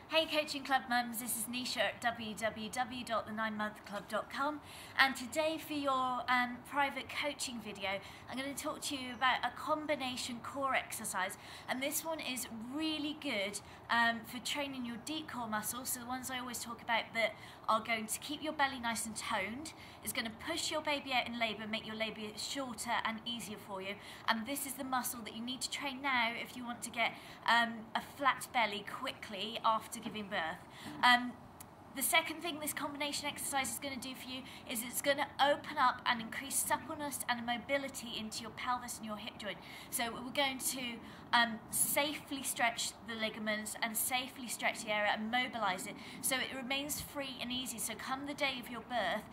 Hey Coaching Club mums, this is Nisha at www.the9monthclub.com, and today for your private coaching video I'm going to talk to you about a combination core exercise, and this one is really good for training your deep core muscles, so the ones I always talk about that are going to keep your belly nice and toned, is going to push your baby out in labour, make your labour shorter and easier for you, and this is the muscle that you need to train now if you want to get a flat belly quickly after giving birth. The second thing this combination exercise is going to do for you is it's going to open up and increase suppleness and mobility into your pelvis and your hip joint. So we're going to safely stretch the ligaments and safely stretch the area and mobilize it so it remains free and easy. So come the day of your birth,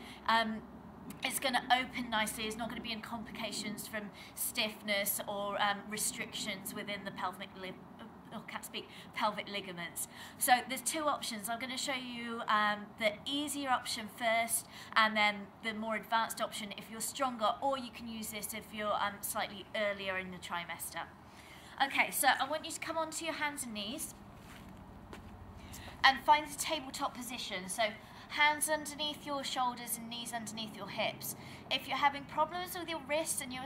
it's going to open nicely. It's not going to be in complications from stiffness or restrictions within the pelvic pelvic ligaments. So there's two options. I'm going to show you the easier option first and then the more advanced option if you're stronger, or you can use this if you're slightly earlier in the trimester. Okay, so I want you to come onto your hands and knees and find the tabletop position. So hands underneath your shoulders and knees underneath your hips. If you're having problems with your wrists and you're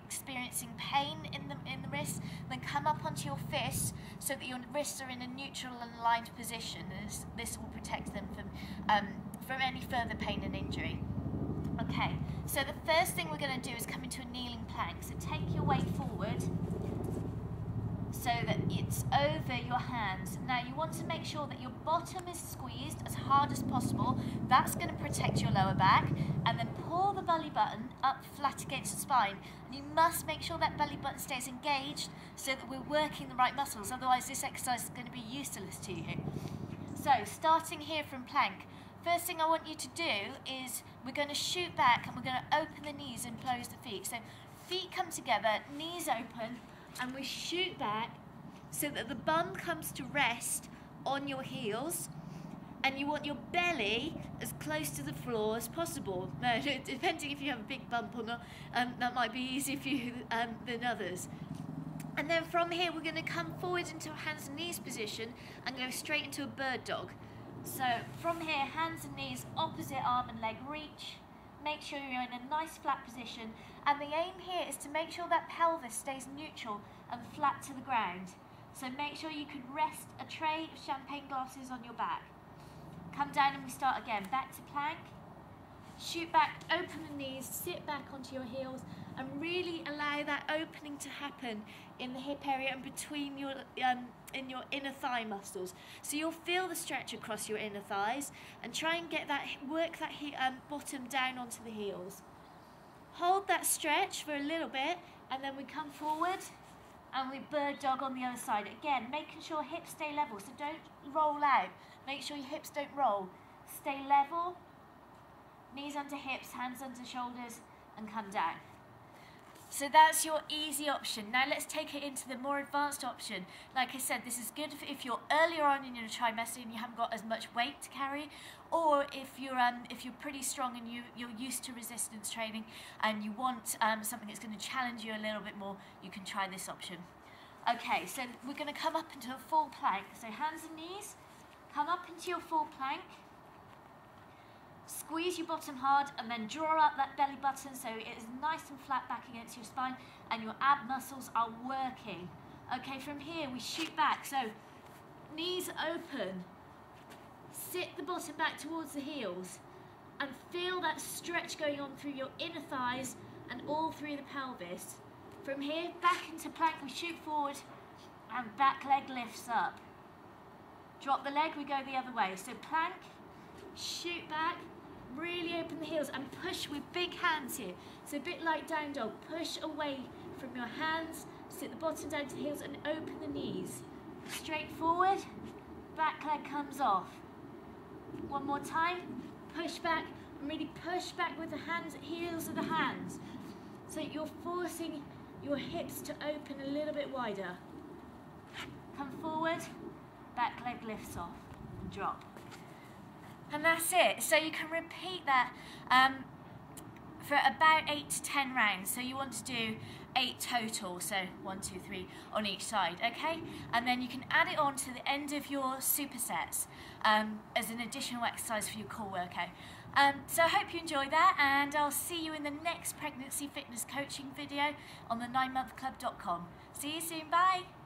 experiencing pain in the wrists, then come up onto your fists so that your wrists are in a neutral and aligned position. This will protect them from any further pain and injury. Okay, so the first thing we're going to do is come into a kneeling plank. So take your weight forward so that it's over your hands. Now you want to make sure that your bottom is squeezed as hard as possible. That's going to protect your lower back, and then pull the belly button up flat against the spine. And you must make sure that belly button stays engaged so that we're working the right muscles, otherwise this exercise is going to be useless to you. So starting here from plank, first thing I want you to do is we're going to shoot back and we're going to open the knees and close the feet. So feet come together, knees open, and we shoot back so that the bum comes to rest on your heels, and you want your belly as close to the floor as possible. Now, depending if you have a big bump or not, that might be easier for you than others. And then from here we're going to come forward into a hands and knees position and go straight into a bird dog. So from here, hands and knees, opposite arm and leg reach. Make sure you're in a nice flat position, and the aim here is to make sure that pelvis stays neutral and flat to the ground. So make sure you can rest a tray of champagne glasses on your back. Come down and we start again. Back to plank. Shoot back, open the knees, sit back onto your heels, and really allow that opening to happen in the hip area and between your in your inner thigh muscles. So you'll feel the stretch across your inner thighs, and try and get that, work that bottom down onto the heels. Hold that stretch for a little bit, and then we come forward and we bird dog on the other side. Again, making sure hips stay level, so don't roll out. Make sure your hips don't roll. Stay level, knees under hips, hands under shoulders, and come down. So that's your easy option. Now let's take it into the more advanced option. Like I said, this is good if you're earlier on in your trimester and you haven't got as much weight to carry, or if you're pretty strong and you're used to resistance training and you want something that's going to challenge you a little bit more, you can try this option. Okay, so we're going to come up into a full plank. So hands and knees, come up into your full plank. Squeeze your bottom hard and then draw up that belly button so it is nice and flat back against your spine and your ab muscles are working. Okay, from here we shoot back, so knees open, sit the bottom back towards the heels and feel that stretch going on through your inner thighs and all through the pelvis. From here, back into plank, we shoot forward and back leg lifts up. Drop the leg, we go the other way. So plank, shoot back, really open the heels and push with big hands here. So a bit like down dog, push away from your hands, sit the bottom down to the heels and open the knees. Straight forward, back leg comes off. One more time, push back and really push back with the hands, heels of the hands. So you're forcing your hips to open a little bit wider. Come forward, back leg lifts off and drop. And that's it. So you can repeat that for about 8 to 10 rounds. So you want to do 8 total, so 1, 2, 3 on each side, okay? And then you can add it on to the end of your supersets as an additional exercise for your core workout. So I hope you enjoy that, and I'll see you in the next pregnancy fitness coaching video on the 9monthclub.com. See you soon, bye!